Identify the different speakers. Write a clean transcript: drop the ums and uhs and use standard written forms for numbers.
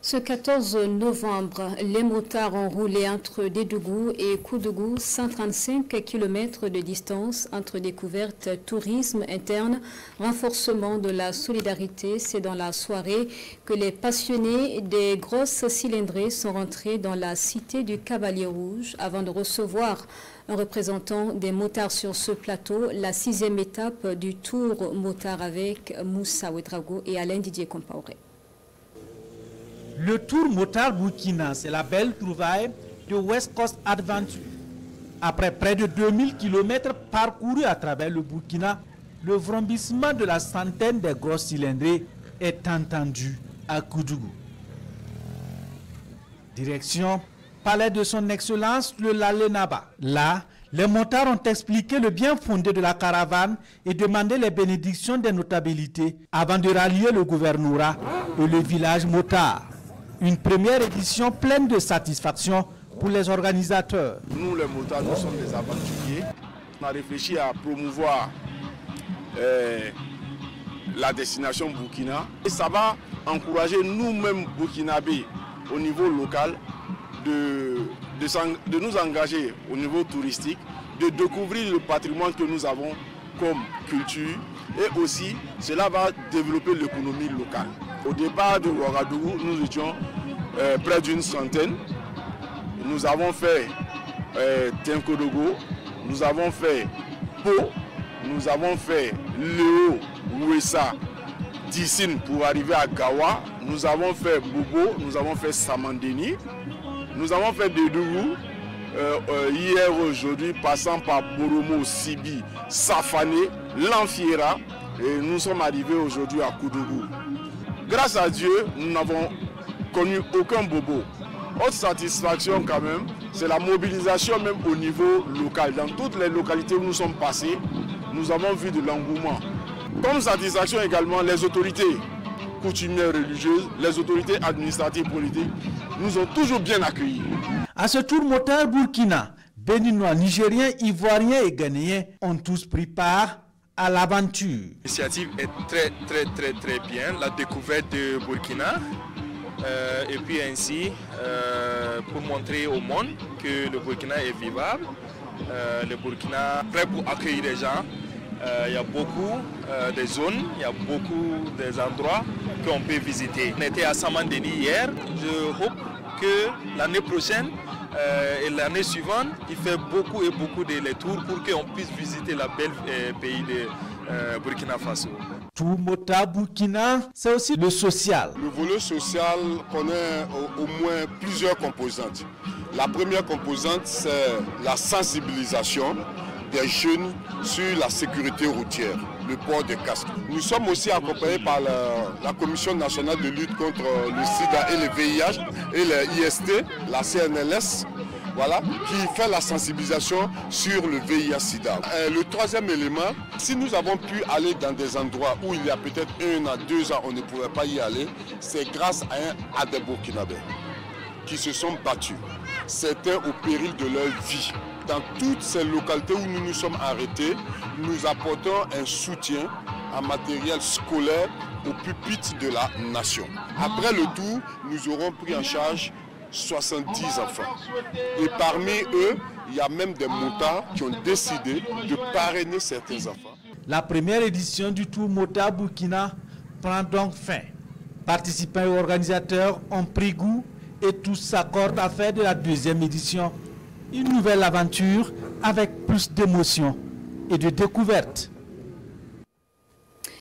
Speaker 1: Ce 14 novembre, les motards ont roulé entre Dédougou et Koudougou, 135 km de distance entre découverte, tourisme interne, renforcement de la solidarité. C'est dans la soirée que les passionnés des grosses cylindrées sont rentrés dans la cité du Cavalier Rouge avant de recevoir un représentant des motards sur ce plateau, la 6e étape du Tour motard avec Moussa Ouedraogo et Alain Didier Compaoré.
Speaker 2: Le Tour motard Burkina, c'est la belle trouvaille de West Coast Adventure. Après près de 2000 km parcourus à travers le Burkina, le vrombissement de la centaine des grosses cylindrées est entendu à Koudougou. Direction palais de son excellence le Lalenaba. Là, les motards ont expliqué le bien fondé de la caravane et demandé les bénédictions des notabilités avant de rallier le gouvernorat et le village motard. Une première édition pleine de satisfaction pour les organisateurs.
Speaker 3: Nous, les motards, nous sommes des aventuriers. On a réfléchi à promouvoir la destination Burkina. Et ça va encourager nous-mêmes Burkinabés au niveau local de nous engager au niveau touristique, de découvrir le patrimoine que nous avons comme culture. Et aussi, cela va développer l'économie locale. Au départ de Ouagadougou, nous étions près d'une centaine. Nous avons fait Tenkodogo, nous avons fait Po, nous avons fait Léo, Ouessa, Dissine pour arriver à Gawa. Nous avons fait Bobo, nous avons fait Samandeni, nous avons fait Dédougou. Hier, aujourd'hui, passant par Boromo, Sibi, Safané, Lanfiera, et nous sommes arrivés aujourd'hui à Koudougou. Grâce à Dieu, nous n'avons connu aucun bobo. Autre satisfaction quand même, c'est la mobilisation même au niveau local. Dans toutes les localités où nous sommes passés, nous avons vu de l'engouement. Comme satisfaction également, les autorités coutumières religieuses, les autorités administratives politiques nous ont toujours bien accueillis.
Speaker 2: À ce tour motard Burkina, Béninois, Nigériens, Ivoiriens et Ghanéens ont tous pris part à l'aventure.
Speaker 4: L'initiative est très bien, la découverte de Burkina et puis ainsi pour montrer au monde que le Burkina est vivable, le Burkina est prêt pour accueillir les gens. Il y a beaucoup de zones, il y a beaucoup des endroits qu'on peut visiter. On était à Samandeni hier, je hope que l'année prochaine et l'année suivante, il fait beaucoup de tours pour qu'on puisse visiter la belle pays de Burkina Faso.
Speaker 2: Tout motard Burkina, c'est aussi le social.
Speaker 5: Le volet social connaît au moins plusieurs composantes. La première composante, c'est la sensibilisation des jeunes sur la sécurité routière, le port des casques. Nous sommes aussi accompagnés par la Commission nationale de lutte contre le sida et le VIH et le IST, la CNLS, voilà, qui fait la sensibilisation sur le VIH-Sida. Le troisième élément, si nous avons pu aller dans des endroits où il y a peut-être 1 à 2 ans on ne pouvait pas y aller, c'est grâce à des Burkinabés qui se sont battus, certains au péril de leur vie. Dans toutes ces localités où nous nous sommes arrêtés, nous apportons un soutien en matériel scolaire au pupitre de la nation. Après le tour, nous aurons pris en charge 70 enfants. Et parmi eux, il y a même des motards qui ont décidé de parrainer certains enfants.
Speaker 2: La première édition du Tour motard Burkina prend donc fin. Participants et organisateurs ont pris goût et tous s'accordent à faire de la deuxième édition une nouvelle aventure avec plus d'émotion et de découverte.